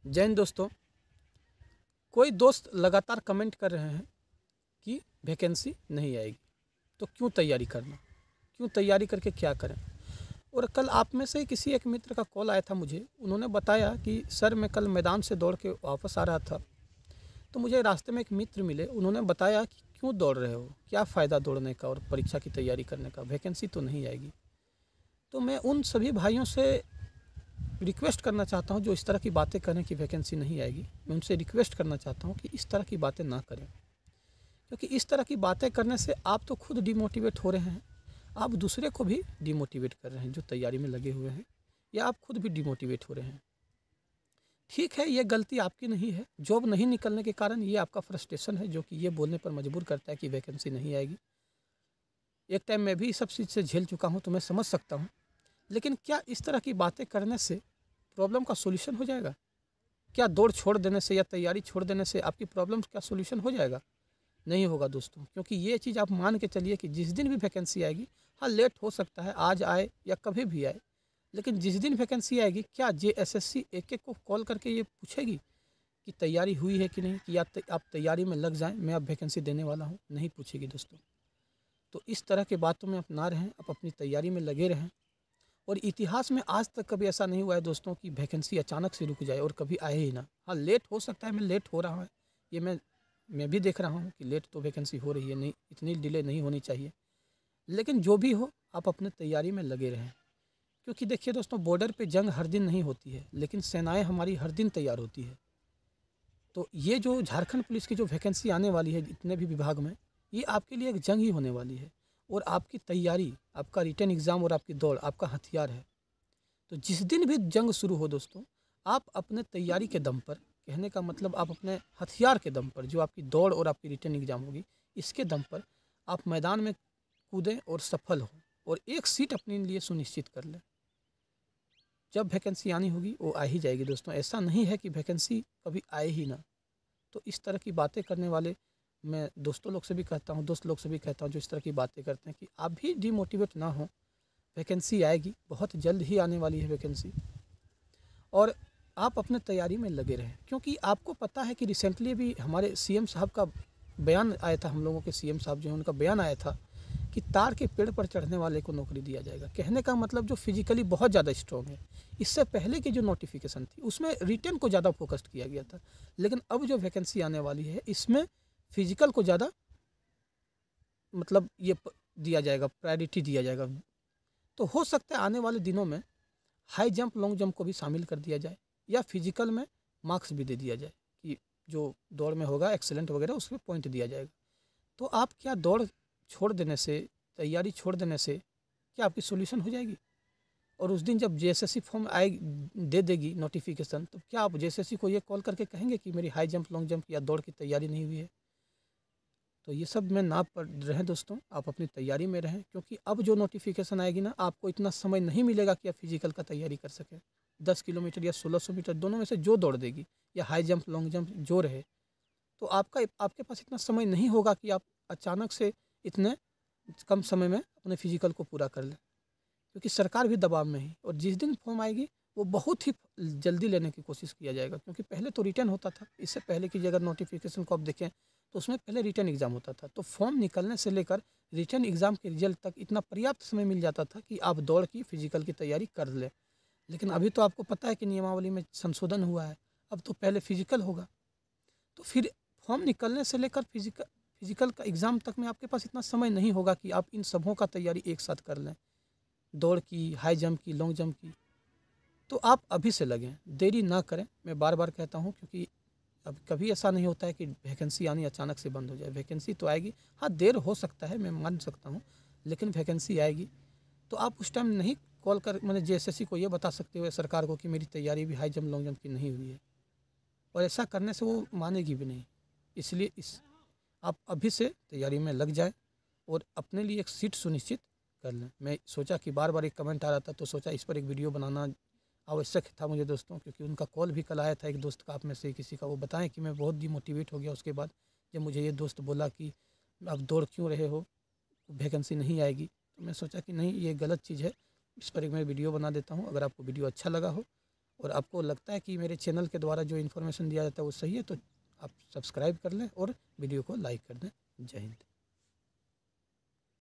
जय हिंद दोस्तों। कोई दोस्त लगातार कमेंट कर रहे हैं कि वैकेंसी नहीं आएगी, तो क्यों तैयारी करना, क्यों तैयारी करके क्या करें। और कल आप में से किसी एक मित्र का कॉल आया था मुझे। उन्होंने बताया कि सर मैं कल मैदान से दौड़ के वापस आ रहा था, तो मुझे रास्ते में एक मित्र मिले। उन्होंने बताया कि क्यों दौड़ रहे हो, क्या फ़ायदा दौड़ने का और परीक्षा की तैयारी करने का, वैकेंसी तो नहीं आएगी। तो मैं उन सभी भाइयों से रिक्वेस्ट करना चाहता हूँ जो इस तरह की बातें करें कि वैकेंसी नहीं आएगी। मैं उनसे रिक्वेस्ट करना चाहता हूँ कि इस तरह की बातें ना करें, क्योंकि इस तरह की बातें करने से आप तो खुद डिमोटिवेट हो रहे हैं, आप दूसरे को भी डिमोटिवेट कर रहे हैं जो तैयारी में लगे हुए हैं, या आप खुद भी डिमोटिवेट हो रहे हैं। ठीक है, ये गलती आपकी नहीं है। जॉब नहीं निकलने के कारण ये आपका फ्रस्ट्रेशन है जो कि ये बोलने पर मजबूर करता है कि वैकेंसी नहीं आएगी। एक टाइम मैं भी इस सब चीज़ से झेल चुका हूँ, तो मैं समझ सकता हूँ। लेकिन क्या इस तरह की बातें करने से प्रॉब्लम का सॉल्यूशन हो जाएगा? क्या दौड़ छोड़ देने से या तैयारी छोड़ देने से आपकी प्रॉब्लम का सॉल्यूशन हो जाएगा? नहीं होगा दोस्तों, क्योंकि ये चीज़ आप मान के चलिए कि जिस दिन भी वैकेंसी आएगी, हाँ लेट हो सकता है, आज आए या कभी भी आए, लेकिन जिस दिन वैकेंसी आएगी, क्या जेएसएससी एक-एक को कॉल करके ये पूछेगी कि तैयारी हुई है कि नहीं, कि आप तैयारी में लग जाएँ, मैं अब वैकेंसी देने वाला हूँ? नहीं पूछेगी दोस्तों। तो इस तरह की बातों में आप ना रहें, आप अपनी तैयारी में लगे रहें। और इतिहास में आज तक कभी ऐसा नहीं हुआ है दोस्तों कि वैकेंसी अचानक से रुक जाए और कभी आए ही ना। हाँ, लेट हो सकता है, मैं लेट हो रहा है, ये मैं भी देख रहा हूँ कि लेट तो वैकेंसी हो रही है, नहीं इतनी डिले नहीं होनी चाहिए। लेकिन जो भी हो, आप अपने तैयारी में लगे रहें, क्योंकि देखिए दोस्तों, बॉर्डर पे जंग हर दिन नहीं होती है, लेकिन सेनाएँ हमारी हर दिन तैयार होती है। तो ये जो झारखंड पुलिस की जो वैकेंसी आने वाली है जितने भी विभाग में, ये आपके लिए एक जंग ही होने वाली है। और आपकी तैयारी, आपका रिटन एग्ज़ाम और आपकी दौड़ आपका हथियार है। तो जिस दिन भी जंग शुरू हो दोस्तों, आप अपने तैयारी के दम पर, कहने का मतलब आप अपने हथियार के दम पर, जो आपकी दौड़ और आपकी रिटन एग्ज़ाम होगी, इसके दम पर आप मैदान में कूदें और सफल हों और एक सीट अपने लिए सुनिश्चित कर लें। जब वैकेंसी आनी होगी वो आ ही जाएगी दोस्तों। ऐसा नहीं है कि वैकेंसी कभी आए ही ना। तो इस तरह की बातें करने वाले मैं दोस्तों लोग से भी कहता हूँ, दोस्त लोग से भी कहता हूँ जो इस तरह की बातें करते हैं, कि आप भी डिमोटिवेट ना हों। वैकेंसी आएगी, बहुत जल्द ही आने वाली है वैकेंसी, और आप अपने तैयारी में लगे रहें। क्योंकि आपको पता है कि रिसेंटली भी हमारे सीएम साहब का बयान आया था, हम लोगों के सीएम साहब जो हैं उनका बयान आया था कि तार के पेड़ पर चढ़ने वाले को नौकरी दिया जाएगा। कहने का मतलब जो फिजिकली बहुत ज़्यादा स्ट्रॉन्ग है। इससे पहले की जो नोटिफिकेशन थी उसमें रिटेन को ज़्यादा फोकस्ड किया गया था, लेकिन अब जो वैकेंसी आने वाली है इसमें फिजिकल को ज़्यादा मतलब दिया जाएगा, प्रायोरिटी दिया जाएगा। तो हो सकता है आने वाले दिनों में हाई जंप, लॉन्ग जंप को भी शामिल कर दिया जाए, या फिजिकल में मार्क्स भी दे दिया जाए कि जो दौड़ में होगा एक्सेलेंट वगैरह, उसमें पॉइंट दिया जाएगा। तो आप क्या दौड़ छोड़ देने से, तैयारी छोड़ देने से क्या आपकी सॉल्यूशन हो जाएगी? और उस दिन जब जेएसएससी फॉर्म आए दे देगी नोटिफिकेशन, तो क्या आप जेएसएससी को ये कॉल करके कहेंगे कि मेरी हाई जंप, लॉन्ग जंप या दौड़ की तैयारी नहीं हुई है? तो ये सब में ना पड़ रहें दोस्तों, आप अपनी तैयारी में रहें, क्योंकि अब जो नोटिफिकेशन आएगी ना, आपको इतना समय नहीं मिलेगा कि आप फिजिकल का तैयारी कर सकें। 10 किलोमीटर या 1600 मीटर दोनों में से जो दौड़ देगी, या हाई जंप, लॉन्ग जंप जो रहे, तो आपके पास इतना समय नहीं होगा कि आप अचानक से इतने कम समय में अपने फिजिकल को पूरा कर लें, क्योंकि सरकार भी दबाव में है। और जिस दिन फॉर्म आएगी वो बहुत ही जल्दी लेने की कोशिश किया जाएगा, क्योंकि पहले तो रिटर्न होता था। इससे पहले की अगर नोटिफिकेशन को आप देखें तो उसमें पहले रिटर्न एग्ज़ाम होता था, तो फॉर्म निकलने से लेकर रिटर्न एग्ज़ाम के रिजल्ट तक इतना पर्याप्त समय मिल जाता था कि आप दौड़ की, फिजिकल की तैयारी कर लें। लेकिन अभी तो आपको पता है कि नियमावली में संशोधन हुआ है, अब तो पहले फिजिकल होगा। तो फिर फॉर्म निकलने से लेकर फिजिकल का एग्ज़ाम तक में आपके पास इतना समय नहीं होगा कि आप इन सबों का तैयारी एक साथ कर लें, दौड़ की, हाई जंप की, लॉन्ग जंप की। तो आप अभी से लगें, देरी ना करें। मैं बार बार कहता हूँ, क्योंकि अब कभी ऐसा नहीं होता है कि वैकेंसी आनी अचानक से बंद हो जाए। वैकेंसी तो आएगी, हाँ देर हो सकता है, मैं मान सकता हूँ, लेकिन वैकेंसी आएगी। तो आप उस टाइम नहीं कॉल कर मैंने जेएसएससी को ये बता सकते हो, सरकार को, कि मेरी तैयारी भी हाई जंप, लॉन्ग जंप की नहीं हुई है। और ऐसा करने से वो मानेगी भी नहीं। इसलिए आप अभी से तैयारी में लग जाएँ और अपने लिए एक सीट सुनिश्चित कर लें। मैं सोचा कि बार बार एक कमेंट आ रहा था, तो सोचा इस पर एक वीडियो बनाना आवश्यक था मुझे दोस्तों, क्योंकि उनका कॉल भी कल आया था एक दोस्त का, आप में से किसी का। वो बताएं कि मैं बहुत डिमोटिवेट हो गया उसके बाद, जब मुझे ये दोस्त बोला कि आप दौड़ क्यों रहे हो, वैकेंसी नहीं आएगी। तो मैं सोचा कि नहीं, ये गलत चीज़ है, इस पर एक मैं वीडियो बना देता हूँ। अगर आपको वीडियो अच्छा लगा हो और आपको लगता है कि मेरे चैनल के द्वारा जो इन्फॉर्मेशन दिया जाता है वो सही है तो आप सब्सक्राइब कर लें और वीडियो को लाइक कर दें। जय हिंद।